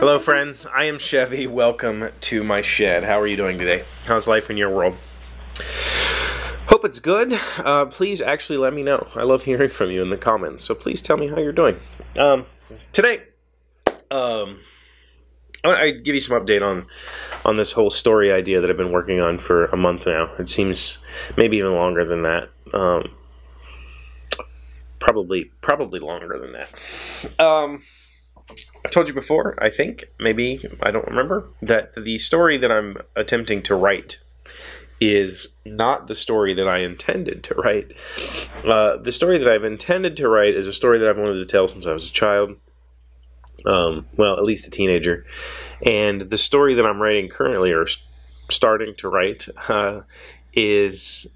Hello friends, I am Chevee. Welcome to my shed. How are you doing today? How's life in your world? Hope it's good. Please actually let me know. I love hearing from you in the comments, so please tell me how you're doing. Today, I'd give you some update on this whole story idea that I've been working on for a month now. It seems maybe even longer than that. Probably longer than that. I've told you before, I think, maybe, I don't remember, that the story that I'm attempting to write is not the story that I intended to write. The story that I've intended to write is a story that I've wanted to tell since I was a child. Well, at least a teenager. And the story that I'm writing currently, or starting to write, was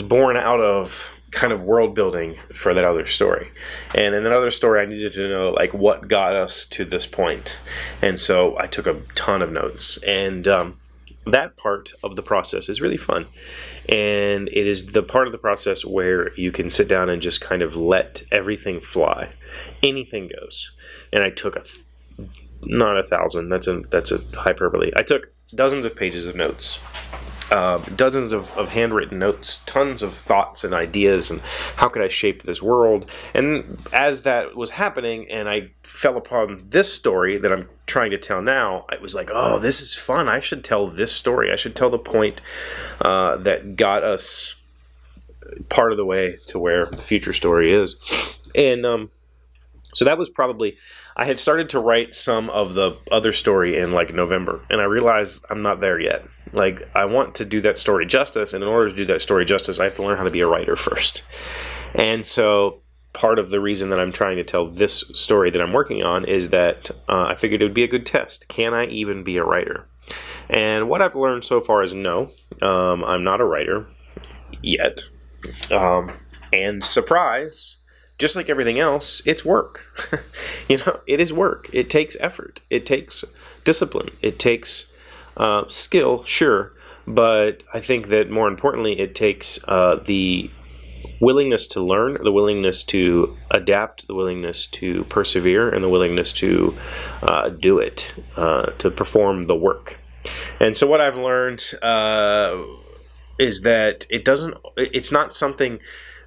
born out of kind of world building for that other story. And in that other story, I needed to know like what got us to this point. And so I took a ton of notes, and that part of the process is really fun. And it is the part of the process where you can sit down and just kind of let everything fly. Anything goes. And I took not 1,000, that's a hyperbole. I took dozens of pages of notes. Dozens of handwritten notes, tons of thoughts and ideas, and how could I shape this world. And as that was happening, and I fell upon this story that I'm trying to tell now, I was like, oh, this is fun. I should tell this story. I should tell the point that got us part of the way to where the future story is. And so that was probably, I had started to write some of the other story in like November, and I realized I'm not there yet. Like, I want to do that story justice, and in order to do that story justice, I have to learn how to be a writer first. And so part of the reason that I'm trying to tell this story that I'm working on is that I figured it would be a good test. Can I even be a writer? And what I've learned so far is no, I'm not a writer yet. And surprise, just like everything else, it's work. You know, it is work. It takes effort. It takes discipline. It takes skill, sure, but I think that more importantly, it takes the willingness to learn, the willingness to adapt, the willingness to persevere, and the willingness to do it, to perform the work. And so what I've learned is that it's not something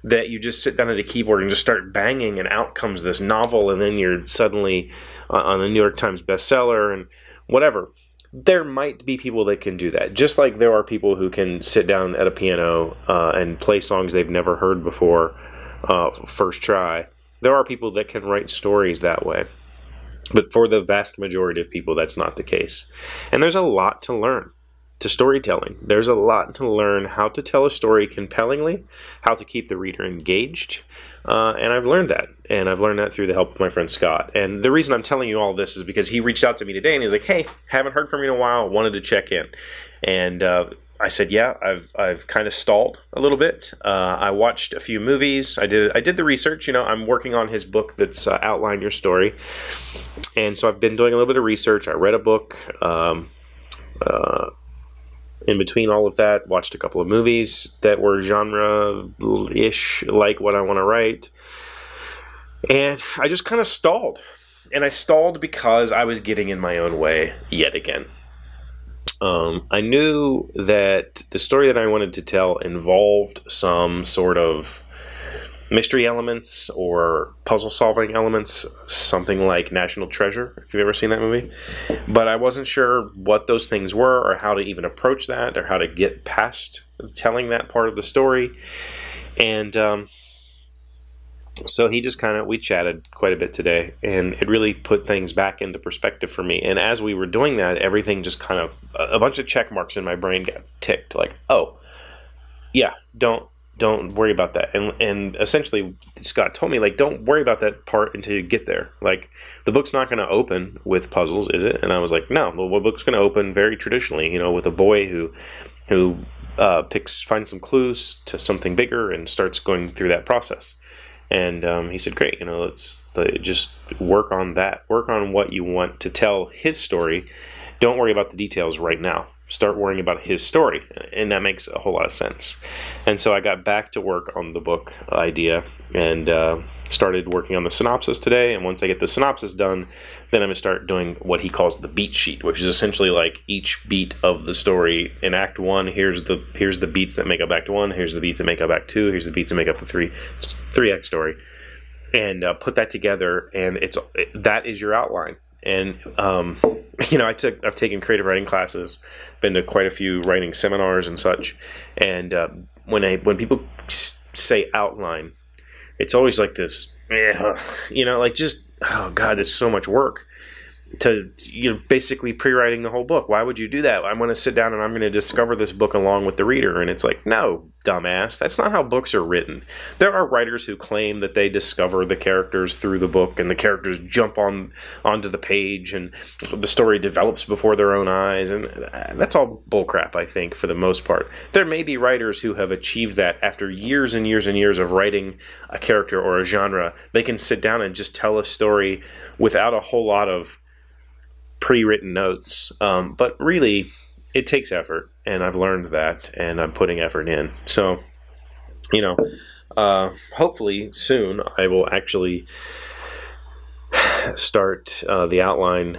that you just sit down at a keyboard and just start banging and out comes this novel, and then you're suddenly on the New York Times bestseller and whatever. There might be people that can do that, just like there are people who can sit down at a piano and play songs they've never heard before first try. There are people that can write stories that way, but for the vast majority of people, that's not the case. And there's a lot to learn to storytelling. There's a lot to learn how to tell a story compellingly, how to keep the reader engaged, and I've learned that. And I've learned that through the help of my friend Scott. And the reason I'm telling you all this is because he reached out to me today and he's like, hey, haven't heard from you in a while, wanted to check in. And I said, yeah, I've kind of stalled a little bit. I watched a few movies. I did the research. You know, I'm working on his book that's Outline Your Story. And so I've been doing a little bit of research. I read a book. In between all of that, watched a couple of movies that were genre-ish, like what I want to write. And I just kind of stalled. And I stalled because I was getting in my own way yet again. I knew that the story that I wanted to tell involved some sort of mystery elements or puzzle-solving elements, something like National Treasure, if you've ever seen that movie. But I wasn't sure what those things were or how to even approach that or how to get past telling that part of the story. And so he just we chatted quite a bit today, and it really put things back into perspective for me. And as we were doing that, everything just a bunch of check marks in my brain got ticked, like, oh, yeah, don't worry about that. And essentially Scott told me, like, don't worry about that part until you get there. Like, the book's not going to open with puzzles, is it? And I was like, no, the book's going to open very traditionally, you know, with a boy who finds some clues to something bigger and starts going through that process. And he said, great, you know, let's just work on that. Work on what you want to tell his story. Don't worry about the details right now. start worrying about his story, and that makes a whole lot of sense. And so I got back to work on the book idea and started working on the synopsis today. And once I get the synopsis done, then I'm going to start doing what he calls the beat sheet, which is essentially like each beat of the story. In Act 1, here's the beats that make up Act 1, here's the beats that make up Act 2, here's the beats that make up the three-act story, and put that together, and that is your outline. And you know, I've taken creative writing classes, been to quite a few writing seminars and such, and when people say outline, it's always like this, you know, like just, oh God, it's so much work to, you know, basically pre-writing the whole book. Why would you do that? I'm going to sit down and I'm going to discover this book along with the reader. And it's like, no, dumbass, that's not how books are written. There are writers who claim that they discover the characters through the book, and the characters jump onto the page, and the story develops before their own eyes. And that's all bullcrap, I think, for the most part. There may be writers who have achieved that after years and years and years of writing a character or a genre. They can sit down and just tell a story without a whole lot of pre-written notes, but really it takes effort, and I've learned that, and I'm putting effort in. So, you know, hopefully soon I will actually start the outline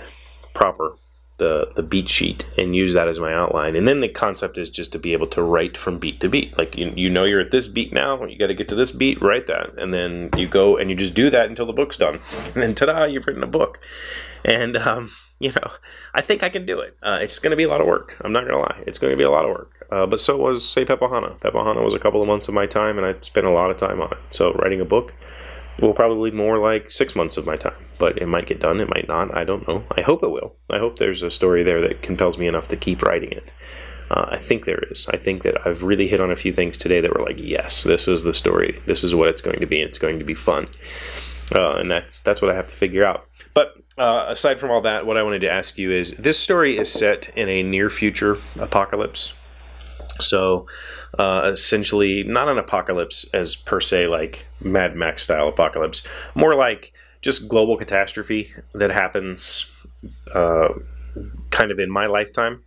proper, the beat sheet, and use that as my outline. And then the concept is just to be able to write from beat to beat. Like, you know, you're at this beat now, you got to get to this beat, write that, and then you go and you just do that until the book's done, and then ta-da, you've written a book. And you know, I think I can do it. It's going to be a lot of work. I'm not going to lie. It's going to be a lot of work. But so was, say, Pepahana. Pepahana was a couple of months of my time, and I spent a lot of time on it. So writing a book will probably be more like 6 months of my time. But it might get done. It might not. I don't know. I hope it will. I hope there's a story there that compels me enough to keep writing it. I think there is. I think that I've really hit on a few things today that were like, yes, this is the story. This is what it's going to be. It's going to be fun. And that's what I have to figure out. But aside from all that, what I wanted to ask you is, this story is set in a near future apocalypse. So essentially not an apocalypse as per se like Mad Max style apocalypse, more like just global catastrophe that happens kind of in my lifetime.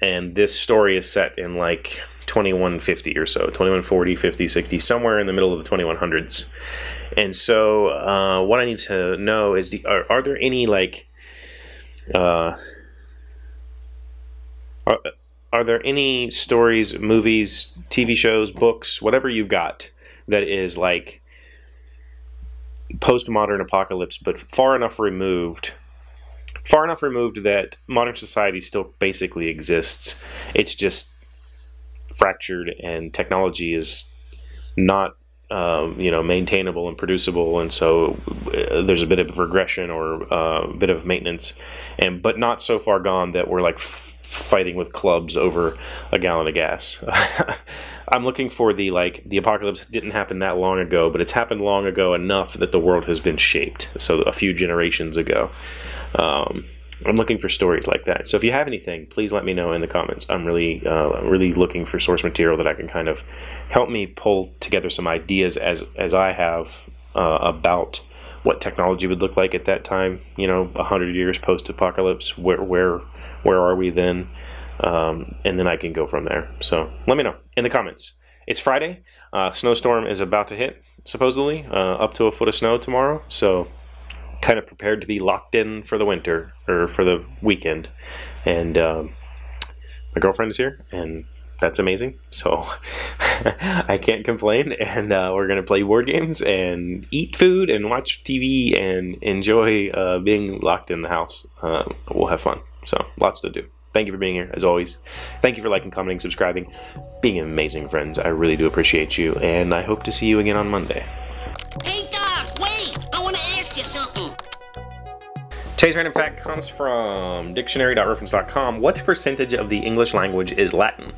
And this story is set in like 2150 or so, 2140, 50, 60, somewhere in the middle of the 2100s. And so what I need to know is, are there any like are there any stories, movies, TV shows, books, whatever you've got that is like postmodern apocalypse, but far enough removed that modern society still basically exists? It's just fractured, and technology is not you know, maintainable and producible, and so there's a bit of regression or a bit of maintenance, but not so far gone that we're like fighting with clubs over a gallon of gas. I'm looking for the apocalypse didn't happen that long ago, but it's happened long ago enough that the world has been shaped, so a few generations ago. I'm looking for stories like that. So if you have anything, please let me know in the comments. I'm really looking for source material that I can kind of help me pull together some ideas as I have about what technology would look like at that time. You know, 100 years post-apocalypse. Where are we then? And then I can go from there. So let me know in the comments. It's Friday. Snowstorm is about to hit, supposedly, up to a foot of snow tomorrow. So kind of prepared to be locked in for the winter, or for the weekend. And my girlfriend is here, and that's amazing. So I can't complain. And we're going to play board games and eat food and watch TV and enjoy being locked in the house. We'll have fun. So lots to do. Thank you for being here, as always. Thank you for liking, commenting, subscribing, being amazing friends. I really do appreciate you, and I hope to see you again on Monday. Hey, Doc, wait! I want to ask you something. Today's random fact comes from dictionary.reference.com. What percentage of the English language is Latin?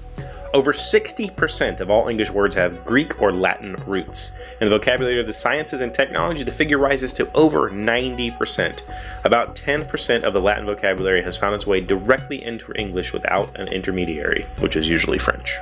Over 60% of all English words have Greek or Latin roots. In the vocabulary of the sciences and technology, the figure rises to over 90%. About 10% of the Latin vocabulary has found its way directly into English without an intermediary, which is usually French.